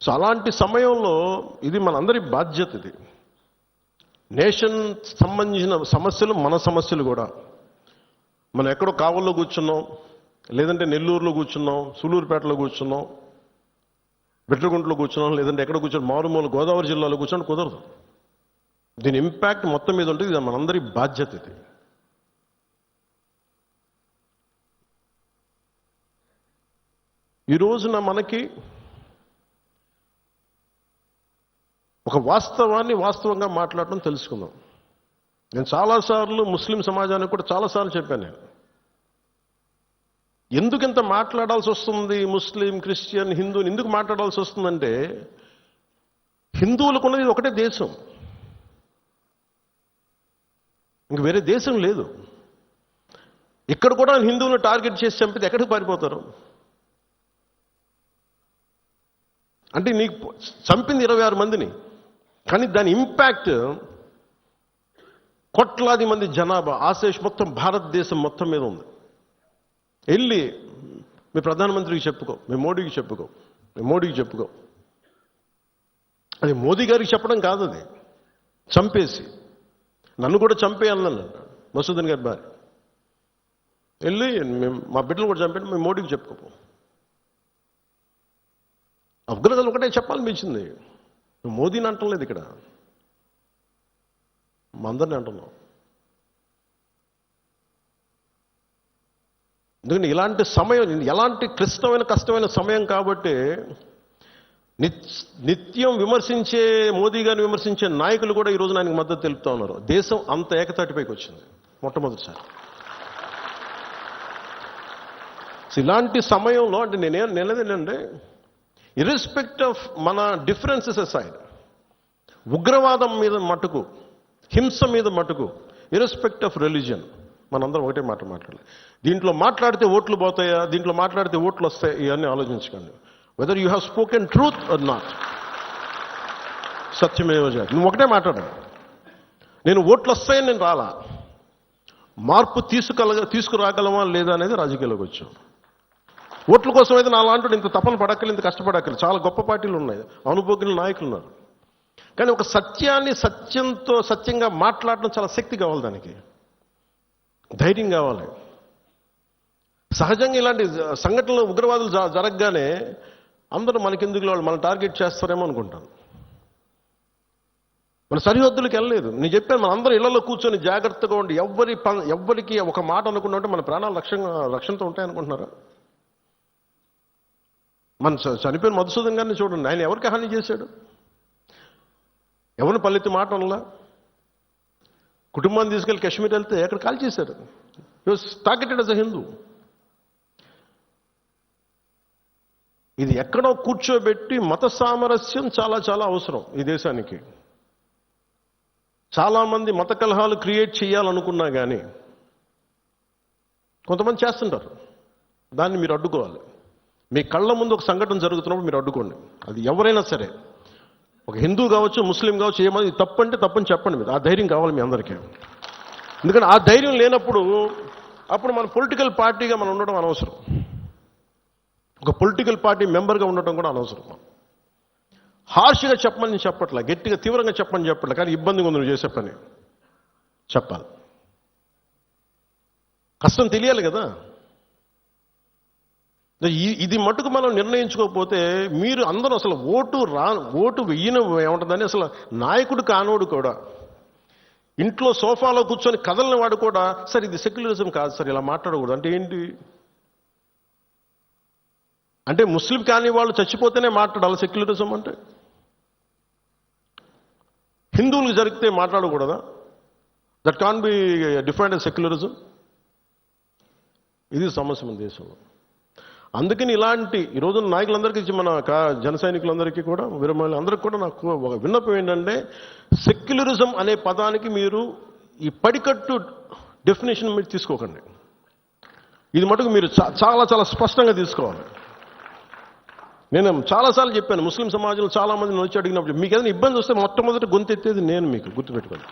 So అలాంటి సమయంలో ఇది మనందరి బాధ్యత. ఇది నేషన్ సంబంధించిన సమస్యలు మన సమస్యలు కూడా. మనం ఎక్కడో కావల్లో కూర్చున్నాం, లేదంటే నెల్లూరులో కూర్చున్నాం, సూలూరుపేటలో కూర్చున్నాం, బిట్రగుంటలో కూర్చున్నాం, లేదంటే ఎక్కడ కూర్చొని మారుమూల గోదావరి జిల్లాలో కూర్చొని కుదరదు. దీని ఇంపాక్ట్ మొత్తం మీద ఉంటుంది. ఇది మనందరి బాధ్యత. ఇది ఈ రోజున మనకి ఒక వాస్తవాన్ని వాస్తవంగా మాట్లాడటం తెలుసుకుందాం. నేను చాలాసార్లు ముస్లిం సమాజానికి కూడా చాలాసార్లు చెప్పాను. నేను ఎందుకు ఇంత మాట్లాడాల్సి వస్తుంది, ముస్లిం, క్రిస్టియన్, హిందూని ఎందుకు మాట్లాడాల్సి వస్తుందంటే, హిందువులకు ఉన్నది ఒకటే దేశం, ఇంక వేరే దేశం లేదు. ఇక్కడ కూడా హిందువులను టార్గెట్ చేసి చంపితే ఎక్కడికి పారిపోతారు? అంటే నీకు చంపింది 26 మందిని, కానీ దాని ఇంపాక్ట్ కోట్లాది మంది జనాభా, ఆశేష్ మొత్తం భారతదేశం మొత్తం మీద ఉంది. వెళ్ళి మీ ప్రధానమంత్రికి చెప్పుకో, మీ మోడీకి చెప్పుకో, మీ మోడీకి చెప్పుకో. అది మోదీ గారికి చెప్పడం కాదు, అది చంపేసి నన్ను కూడా చంపేయాలన్నాను మసూదన్ గారి భార్య. వెళ్ళి మా బిడ్డలు కూడా చంపేయండి, మీ మోడీకి చెప్పుకోపో. అఫ్ఘనిస్తాన్ ఒకటే చెప్పాలనిపించింది. మోదీని అంటలేదు, ఇక్కడ మా అందరినీ అంటున్నాం. ఎందుకంటే ఇలాంటి సమయం, ఎలాంటి క్లిష్టమైన కష్టమైన సమయం కాబట్టి నిత్యం విమర్శించే మోదీ గారిని విమర్శించే నాయకులు కూడా ఈ రోజున ఆయనకు మద్దతు తెలుపుతా ఉన్నారు. దేశం అంత ఏకతాటిపైకి వచ్చింది మొట్టమొదటిసారి. ఇలాంటి సమయంలో అంటే నేనేదేంటంటే, ఇర్రెస్పెక్ట్ ఆఫ్ మన డిఫరెన్సెస్ అసైడ్, ఉగ్రవాదం మీద మటుకు, హింస మీద మటుకు, ఇర్రెస్పెక్ట్ ఆఫ్ రిలీజియన్, మనందరం ఒకటే మాట మాట్లాడాలి. దీంట్లో మాట్లాడితే ఓట్లు పోతాయా, దీంట్లో మాట్లాడితే ఓట్లు వస్తాయి, ఇవన్నీ ఆలోచించకండి. Whether you have spoken truth or not, సత్యమేవ జయతే. నువ్వు ఒకటే మాట్లాడు. నేను ఓట్లు వస్తాయని నేను రాలా, మార్పు తీసుకురాగలమా లేదా అనేది రాజకీయాల్లోకి వచ్చాం. ఓట్ల కోసం అయితే నా లాంటి ఇంత తపన పడక్కర్లేదు, ఇంత కష్టపడక్కర్లేదు. చాలా గొప్ప పార్టీలు ఉన్నాయి, అనుభవజ్ఞుల నాయకులు ఉన్నారు. కానీ ఒక సత్యాన్ని సత్యంగా మాట్లాడడం చాలా శక్తి కావాలి, దానికి ధైర్యం కావాలి. సహజంగా ఇలాంటి సంఘటనలు, ఉగ్రవాదులు జరగగానే అందరూ మనకెందుకు, వాళ్ళు మనం టార్గెట్ చేస్తారేమో అనుకుంటాను. మన సరిహద్దులకు వెళ్ళలేదు. నేను చెప్పాను, మన అందరూ ఇళ్లలో కూర్చొని జాగ్రత్తగా ఉండి ఎవ్వరికి ఒక మాట అనుకున్నా ఉంటే మన ప్రాణాలు రక్షణతో ఉంటాయనుకుంటున్నారా? మన చనిపోయిన మధుసూదన్ గారిని చూడండి, ఆయన ఎవరికి హాని చేశాడు? ఎవరిని పల్లెత్తి మాట అనలా. కుటుంబాన్ని తీసుకెళ్ళి కాశ్మీర్ వెళ్తే ఎక్కడ కాల్ చేశారు. హి was targeted as a Hindu. ఇది ఎక్కడో కూర్చోబెట్టి మత సామరస్యం చాలా చాలా అవసరం ఈ దేశానికి. చాలామంది మత కలహాలు క్రియేట్ చేయాలనుకున్నా కానీ కొంతమంది చేస్తుంటారు. దాన్ని మీరు అడ్డుకోవాలి. మీ కళ్ళ ముందు ఒక సంఘటన జరుగుతున్నప్పుడు మీరు అడ్డుకోండి. అది ఎవరైనా సరే, ఒక హిందూ కావచ్చు, ముస్లిం కావచ్చు, ఏమది తప్పు అంటే తప్పని చెప్పండి. మీరు ఆ ధైర్యం కావాలి మీ అందరికీ. ఎందుకంటే ఆ ధైర్యం లేనప్పుడు అప్పుడు మన పొలిటికల్ పార్టీగా మనం ఉండడం అనవసరం, ఒక పొలిటికల్ పార్టీ మెంబర్గా ఉండటం కూడా అనవసరం. హార్ష్గా చెప్పమని చెప్పట్లే, గట్టిగా తీవ్రంగా చెప్పమని చెప్పట్లే, కానీ ఇబ్బందిగా ఉంది నువ్వు చేసే పని చెప్పాలి. కష్టం తెలియాలి కదా. ఇది మటుకు మనం నిర్ణయించుకోకపోతే మీరు అందరూ అసలు ఓటు వెయ్యను ఏముంటుందని, అసలు నాయకుడు కానోడు కూడా, ఇంట్లో సోఫాలో కూర్చొని కదలని వాడు కూడా, సార్ ఇది సెక్యులరిజం కాదు సార్, ఇలా మాట్లాడకూడదు అంటే ఏంటి? అంటే ముస్లిం కాని వాళ్ళు చచ్చిపోతేనే మాట్లాడాలి సెక్యులరిజం అంటే? హిందువులకు జరిగితే మాట్లాడకూడదా? That can be defined as secularism. ఇది సమస్య మన దేశంలో. అందుకని ఇలాంటి ఈరోజు నాయకులందరికీ, మన జన సైనికులందరికీ కూడా, వీరమహిళలందరికీ కూడా నాకు ఒక విన్నపం ఏంటంటే, సెక్యులరిజం అనే పదానికి మీరు ఈ పడికట్టు డెఫినేషన్ మీరు తీసుకోకండి. ఇది మటుకు మీరు చాలా చాలా స్పష్టంగా తీసుకోవాలి. నేను చాలాసార్లు చెప్పాను, ముస్లిం సమాజంలో చాలామంది వచ్చి అడిగినప్పుడు మీకు ఏదైనా ఇబ్బంది వస్తే మొట్టమొదటి గొంతెత్తేది నేను, మీకు గుర్తుపెట్టుకోండి.